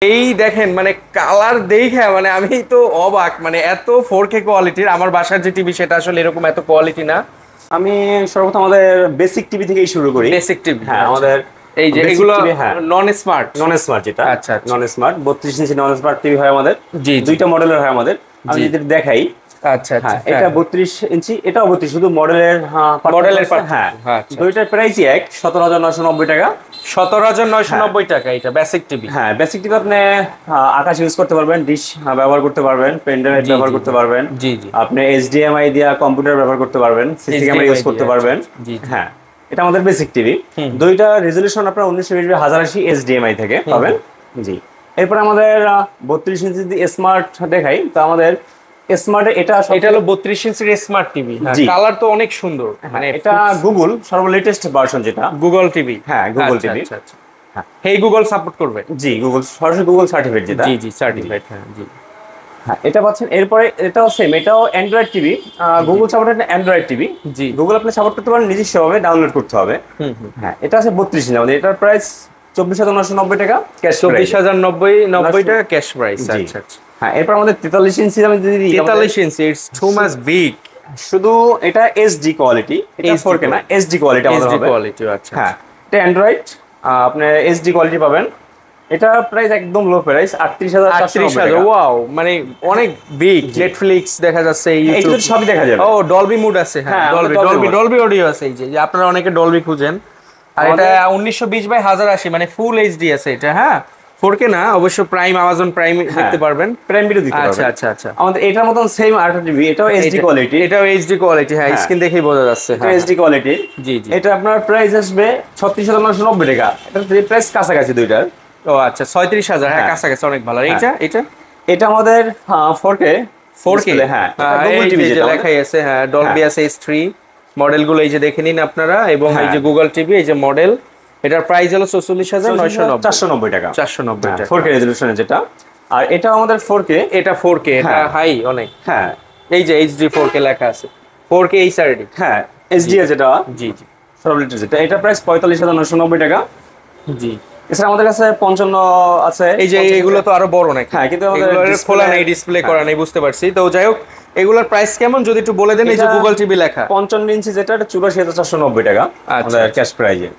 এই দেখেন মানে কালার দেখে মানে আমি তো অবাক, মানে এত 4K কোয়ালিটির। আমার বাসার যে টিভি সেটা আসলে এরকম এত কোয়ালিটি না। আমি সর্বপ্রথম আমাদের বেসিক টিভি থেকেই শুরু করি। বেসিক টিভি, হ্যাঁ আমাদের এই যে এগুলো নন স্মার্ট। নন স্মার্ট যেটা, আচ্ছা নন স্মার্ট 32 ইঞ্চি নন স্মার্ট টিভি হয় আমাদের। জি দুইটা মডেলের হয় আমাদের, আমি যদি দেখাই। আচ্ছা আচ্ছা, হ্যাঁ এটা 32 ইঞ্চি, এটাও 32, শুধু মডেলের মডেলের হ্যাঁ আচ্ছা। দুইটার প্রাইসই এক, 17,990 টাকা। 17,990 টাকা এটা বেসিক টিভি। হ্যাঁ বেসিক টিভি আপনি আকাশ ইউজ করতে পারবেন, ডিশ ব্যবহার করতে পারবেন, পেন ড্রাইভ ব্যবহার করতে পারবেন, জি জি, আপনি HDMI দিয়ে কম্পিউটার ব্যবহার করতে পারবেন, সিসি ক্যামেরা ইউজ করতে পারবেন। হ্যাঁ এটা আমাদের বেসিক টিভি। দুইটা রেজোলিউশন আপনার 1920x1080 HDMI থেকে পাবেন। জি এরপর আমাদের 32 ইঞ্চি যদি স্মার্ট দেখাই, তো আমাদের স্মার্ট এটা হলো 32 ইঞ্চির স্মার্ট টিভি। কালার তো অনেক সুন্দর, মানে এটা গুগল সর্ব লেটেস্ট ভার্সন, যেটা গুগল টিভি। হ্যাঁ গুগল টিভি। হ্যাঁ এই গুগল সাপোর্ট করবে। জি গুগল, সরাসরি গুগল সার্টিফাইড যেটা। জি জি সার্টিফাইড। হ্যাঁ জি হ্যাঁ এটা পাচ্ছেন। এরপরে এটাও সেম, এটাও Android TV. Google supported Android TV. জি গুগল আপনি সাপোর্ট করতে পারেন, নিজস্বভাবে ডাউনলোড করতে হবে। হ্যাঁ এটা আছে 32 ইঞ্চি আমাদের, এটার প্রাইস 24,990 টাকা ক্যাশ। 24,990 টাকা ক্যাশ প্রাইস। আচ্ছা আচ্ছা। হ্যাঁ এরপর আমাদের 43 ইঞ্চি আমি যদি দিই, 43 ইঞ্চি ইটস টু মাচ বিগ। শুধু এটা এইচডি কোয়ালিটি, এটা 4K না, এইচডি কোয়ালিটি আমাদের হবে। কোয়ালিটি আচ্ছা। হ্যাঁ এটা অ্যান্ড্রয়েড, আপনি এইচডি কোয়ালিটি পাবেন। এটা প্রাইস একদম লো প্রাইস, 38,490 টাকা। ওয়াও, মানে অনেক বিগ। নেটফ্লিক্স দেখা যাচ্ছে, ইউটিউব সবই দেখা যাবে। ও ডলবি মুড আছে। হ্যাঁ ডলবি অডিও আছে। এই যে আপনারা অনেকে ডলবি খুঁজেন। আর এটা 1920x1080 মানে ফুল এইচডি আছে এটা। হ্যাঁ 4K না, অবশ্য প্রাইম, আমাজন প্রাইম দেখতে পারবেন, প্রাইম ভিডিও দেখতে পারবেন। আচ্ছা আচ্ছা আচ্ছা। আমাদের এটার মতন সেম আরেকটা টিভি, এটাও এইচডি কোয়ালিটি। এটাও এইচডি কোয়ালিটি। হ্যাঁ স্ক্রিন দেখেই বোঝা যাচ্ছে। এটা এইচডি কোয়ালিটি। জি জি। এটা আপনার প্রাইস আসবে 36,990 টাকা। এটার প্রাইস কাছাকাছি দুইটার। ও আচ্ছা 36,000। হ্যাঁ কাছাকাছি, অনেক ভালো। এটা আমাদের 4K। হ্যাঁ গুগল টিভি যেটা লেখাই আছে। হ্যাঁ ডলবি আছে, H3 মডেলগুলো এই যে দেখে নিন আপনারা। এবং এই যে গুগল টিভি, এই যে মডেল, এটার প্রাইস হলো 44,990 টাকা। 490 টাকা 4K রেজোলিউশনে যেটা। আর এটা আমাদের 4K। এটা 4K, এটা হাই অনেক। হ্যাঁ এই যে HD 4K লেখা আছে, 4K HRD। হ্যাঁ HDR যেটা। জি জি সর্বলেটেস্ট যেটা, এটা প্রাইস 45,990 টাকা। জি। এছাড়া আমাদের কাছে 55 আছে। এই যে এগুলো তো আরো বড় নাকি? হ্যাঁ কিন্তু আমাদের খোলা নেই, ডিসপ্লে করা নেই, বুঝতে পারছি। তো যাই হোক, এগুলোর প্রাইস কেমন যদি একটু বলে দেন। এই যে গুগল টিভি লেখা 55 ইঞ্চি যেটা, এটা 84,490 টাকা আমাদের ক্যাশ প্রাইজে।